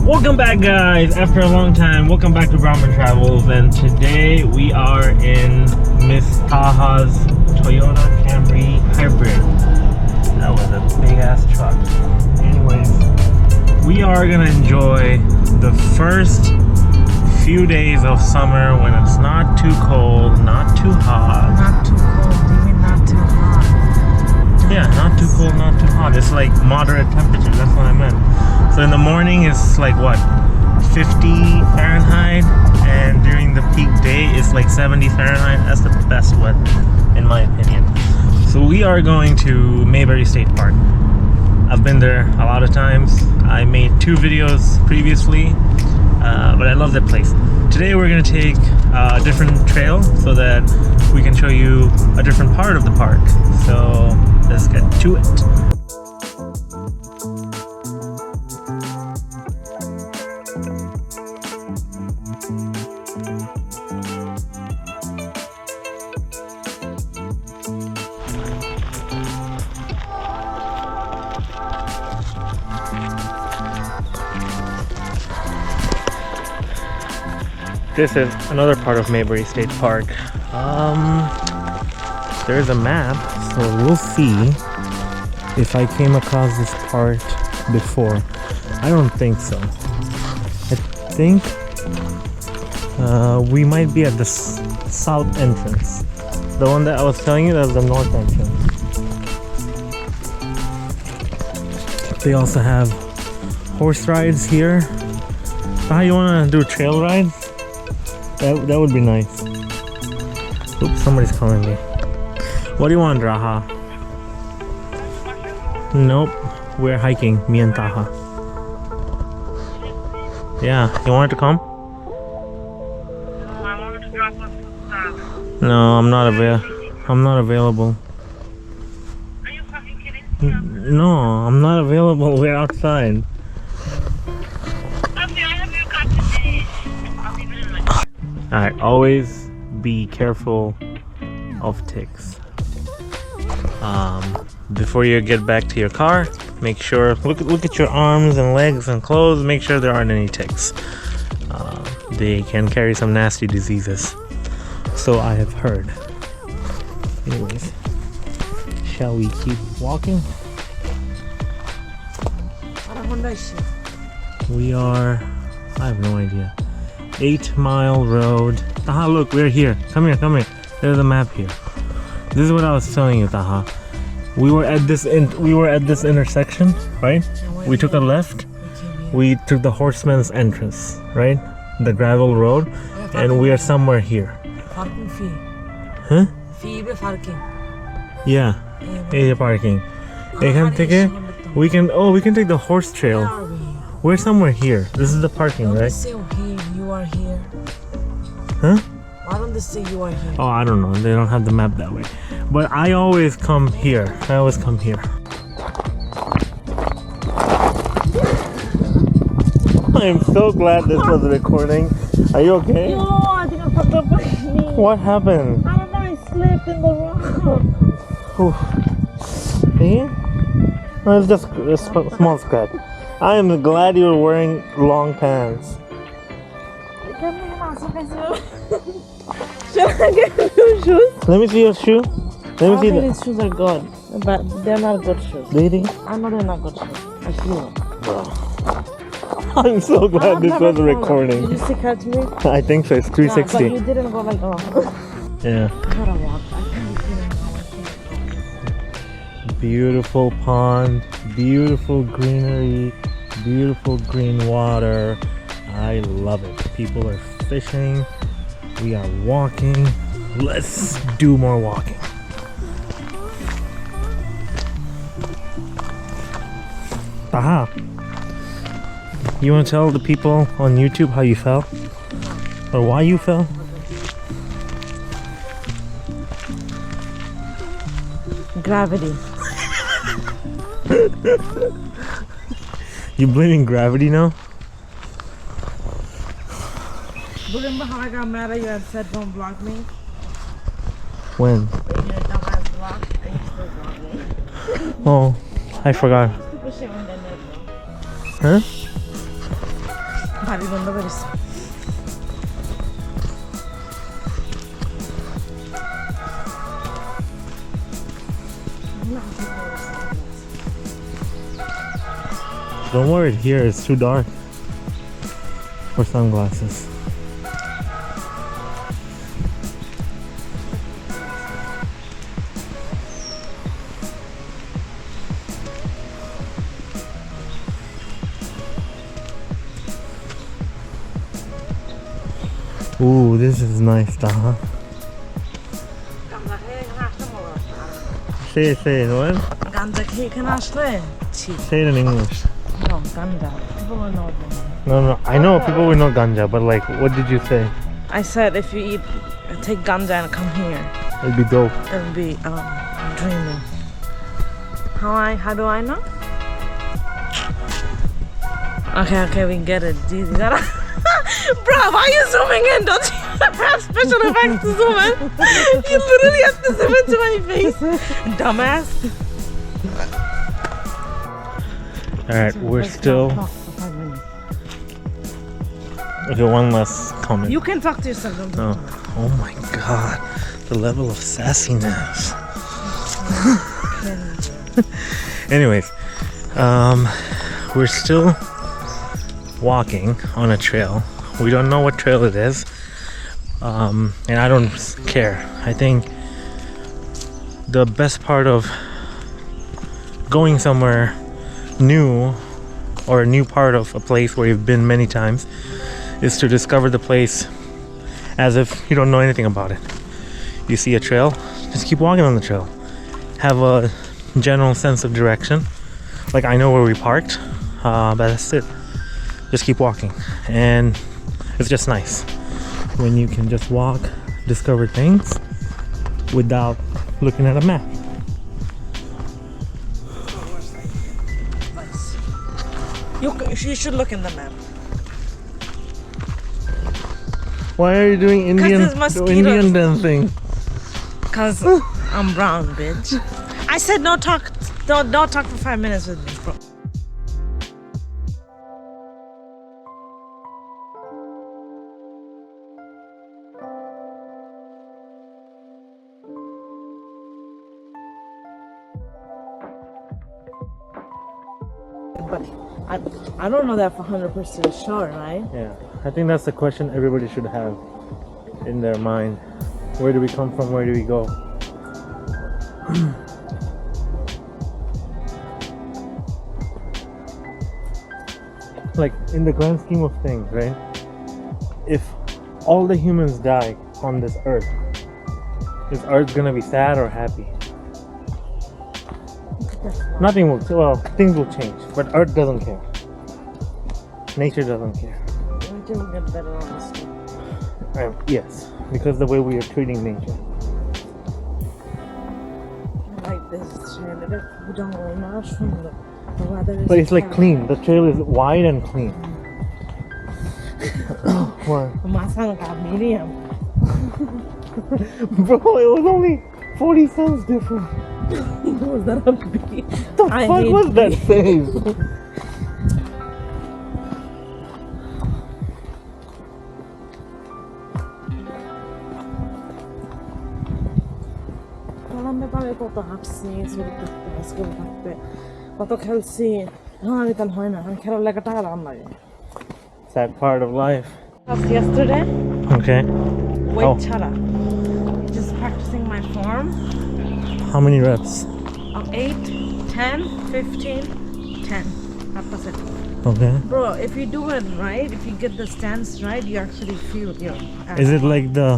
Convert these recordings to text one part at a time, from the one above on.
Welcome back, guys, after a long time. Welcome back to Brahman Travels, and today we are in Miss Taha's Toyota Camry Hybrid. That was a big ass truck. Anyways, we are gonna enjoy the first few days of summer when it's not too cold, not too hot. Not too cold, you mean not too hot? Yeah, not too cold, not too hot. It's like moderate temperature, that's what I meant. So in the morning it's like what, 50 Fahrenheit, and during the peak day it's like 70 Fahrenheit. That's the best weather in my opinion. So we are going to Maybury State Park. I've been there a lot of times. I made 2 videos previously, but I love that place. Today we're going to take a different trail so that we can show you a different part of the park. So let's get to it. This is another part of Maybury State Park. There's a map, so we'll see if I came across this part before. I don't think so. I think we might be at the south entrance. The one that I was telling you, that's the north entrance. They also have horse rides here. How you wanna do a trail ride? That would be nice. Oops, somebody's calling me. What do you want, Raha? Nope, we're hiking, me and Taha. Yeah, you wanted to come? I wanted to drop off some stuff. No, I'm not available. Are you fucking kidding? No, I'm not available. We're outside. Okay, I have your card today. I'll leave it in my car. Alright, always be careful of ticks. Before you get back to your car, make sure, look at your arms and legs and clothes, make sure there aren't any ticks. They can carry some nasty diseases, so I have heard. Anyways, shall we keep walking? We are, I have no idea, 8 Mile Road. Taha, look, we're here. Come here. There's a map here. This is what I was telling you, Taha. We were at this intersection, right? We took a left. We took the Horseman's Entrance, right? The gravel road, and we are somewhere here. Parking fee. Huh? Fee be parking. Yeah. Area parking. You can take it. We can take the horse trail. We're somewhere here. This is the parking, right? Say here, you are here. Huh? Why don't they say you are here? Oh, I don't know. They don't have the map that way. But I always come here. I am so glad this was recording. Are you okay? No, I think I fucked up my knee. What happened? I don't know, I slipped in the road. See? No, it's just a small scratch. I am glad you're wearing long pants. Should I get new shoes? Let me see your shoe. Let me see that. These shoes are good, but they're not good shoes. Do you think? I know they're not good shoes. I feel it. I'm so glad this was recording. Did you see catch me? I think so. It's 360. Yeah, but you didn't go like, oh. Yeah. I gotta walk. I can't. Beautiful pond, beautiful greenery, beautiful green water. I love it. People are fishing. We are walking. Let's do more walking. Taha, you want to tell the people on YouTube how you fell? Or why you fell? Gravity. You blaming gravity now? Remember how I got mad at you and said don't block me? When? When your dumbass blocked and you still blocked me. Oh, I forgot. Stupid shit on the net, bro. Huh? বাড়ি বন্ধ করিস Don't worry, here it's too dark for sunglasses. Ooh, this is nice, Taha. Say what? গাঞ্জা খেয়ে এখানে আসলে ছি Say it in English. no ganja people will know them. No, I know people will know ganja, but like, what did you say? I said if you take ganja and come here It'd be dope. it'll be dreaming. How do I know? Okay, we get it. Jeez, you gotta bro, why are you zooming in? Don't you have special effects to zoom in? You literally have to zoom into my face. Dumbass. Alright, we're still... Okay, one last comment. You can talk to yourself. Don't talk to me. Oh my god, the level of sassiness. Anyways, we're still walking on a trail. We don't know what trail it is, and I don't care. I think the best part of going somewhere new or a new part of a place where you've been many times is to discover the place as if you don't know anything about it. You see a trail, just keep walking on the trail. Have a general sense of direction. Like, I know where we parked, but that's it. Just keep walking, and it's just nice when you can just walk, discover things without looking at a map. You should look in the map. Why are you doing there's mosquitoes. Indian thing? Cause I'm brown, bitch. I said no talk. Don't talk for 5 minutes with me, bro. But I don't know that for 100% sure, right? Yeah, I think that's the question everybody should have in their mind. Where do we come from? Where do we go? Like, in the grand scheme of things, right? If all the humans die on this earth, is earth gonna be sad or happy? Nothing will, well, things will change, but earth doesn't care. Nature doesn't care. Nature will get better on this one. Yes, because the way we are treating nature. Like this trail, we don't go much from the weather. But it's like clean. The trail is wide and clean. What? My son got medium. Bro, it was only 40 cents different. Was that a bee? The fuck was that save? কত হাঁটছি school থাকতে কত খেলছি এখন আর এটা হয় না খেলার লেগে টাকা দাম লাগে Sad part of life. Yesterday Okay. weight ছাড়া just practicing my form. How many reps? 8 10 15 10 that's it. Okay. Bro, if you do it right, if you get the stance right, you actually feel your ass. Is it like the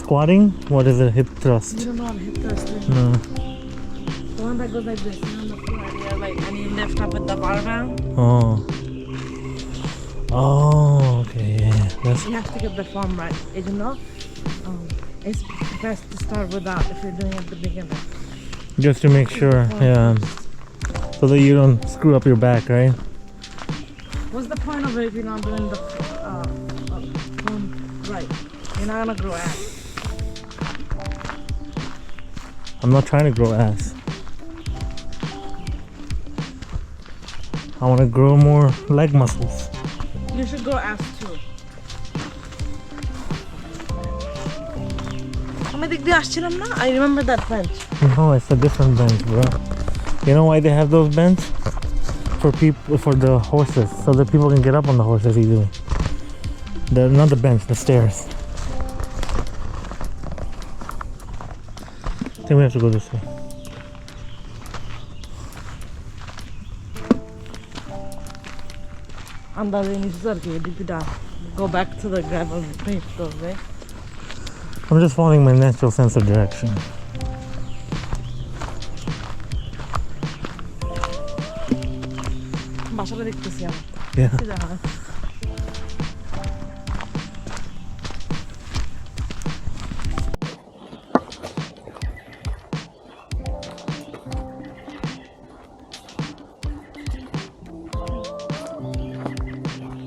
squatting? What is it? Hip thrust? You don't know what hip thrust is? No. The one that goes like this, on the floor, and you're like, and you lift up with the barbell. Oh. Oh, okay. Yeah. That's You have to get the form right. You know, it's best to start with that if you're doing it at the beginning. just to make sure, yeah, so that you don't screw up your back, right? What's the point of it if you're not doing the form right? You're not gonna grow ass. I'm not trying to grow ass. I want to grow more leg muscles. You You should go ask too. I remember that bench. No, it's a different bench, bro. You know why they have those benches? For people, for the horses, so that people can get up on the horses easily. Not the bench, the stairs. I think we have to go this way. Go back to the gravel pit, right? I'm just following my natural sense of direction. Yeah.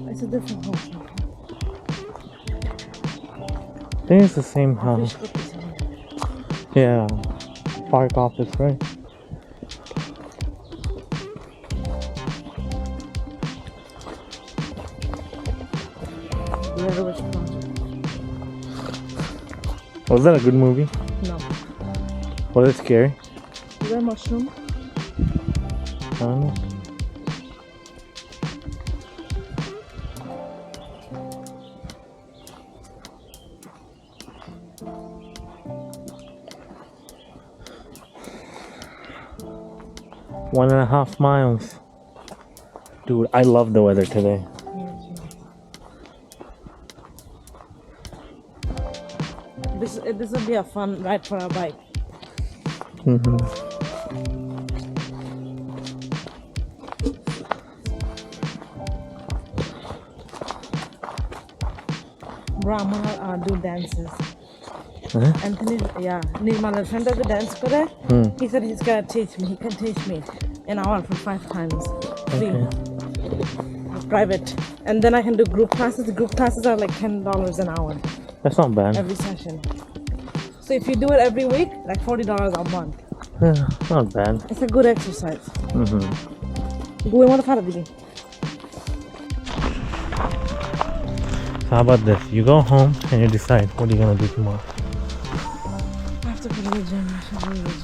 It's a different house. I think it's the same house. Yeah. Park office, right? Was that a good movie? No. Was it scary? Is there a mushroom? I don't know. One and a half miles. Dude, I love the weather today. This would be a fun ride for a bike. Bro, I'm gonna do dances. Anthony, yeah, my friend does the dance for that. He said he's gonna teach me. He can teach me an hour for 5 times. Free. Okay. Private. And then I can do group classes. The group classes are like $10 an hour. That's not bad. Every session. So if you do it every week, like $40 a month. Yeah, not bad. It's a good exercise. So how about this? You go home and you decide what you're gonna do tomorrow. I have to go to the gym. I should go to the gym.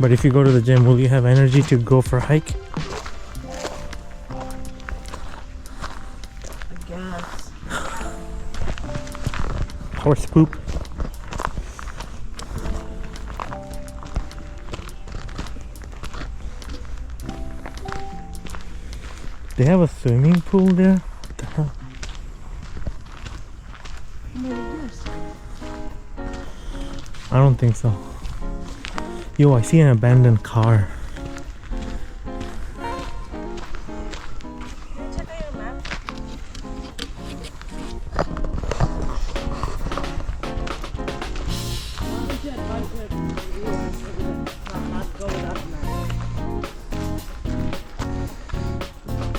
But if you go to the gym, will you have energy to go for a hike? I guess. Horse poop. They have a swimming pool there? What the hell? I don't think so. Yo, I see an abandoned car. Check out your map.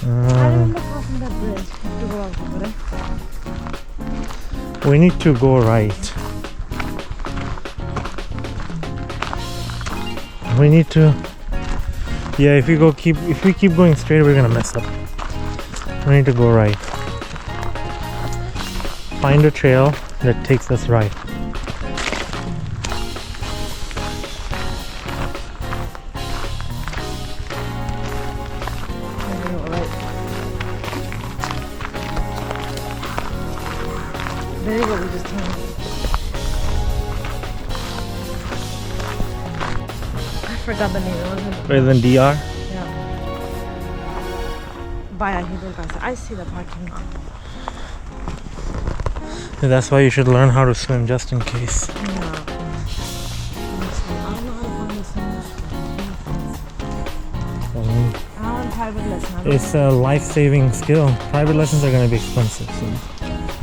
I remember crossing that bridge to go out over there. We need to go right. We need to. Yeah, if we keep going straight, we're gonna mess up. We need to go right. Find a trail that takes us right. There you go, we just turned. I forgot the name. It wasn't. Rather than DR? Yeah. Baya Hidden Pass. I see the parking lot. That's why you should learn how to swim just in case. Yeah. I don't know how to find the swimming. I want private lesson. It's a life-saving skill. Private lessons are going to be expensive. So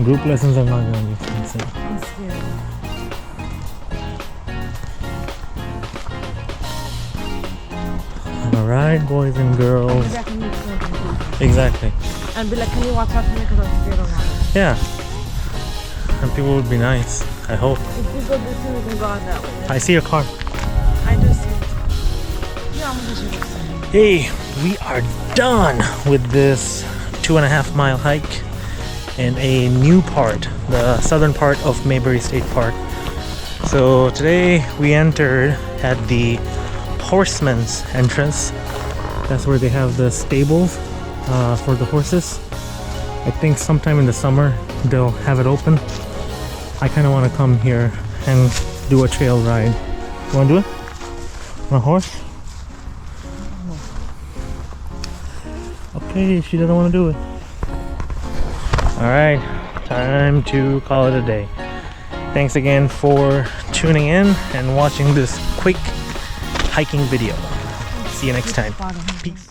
group lessons are not going to be expensive. I'm scared. Alright, boys and girls. Maybe I can meet someone. Exactly. And be like, can you watch out for me because I'm scared of water? Yeah. And people would be nice. I hope. If we go this way, we can go out that way. I see a car. I do see it. Yeah, I'm going to shoot it. Hey, we are done with this 2.5 mile hike in a new part, the southern part of Maybury State Park. So today we entered at the horseman's entrance. That's where they have the stables for the horses. I think sometime in the summer they'll have it open. I kind of want to come here and do a trail ride. You want to do it? On a horse? Okay, she doesn't want to do it. Alright, time to call it a day. Thanks again for tuning in and watching this quick hiking video. See you next time. Peace.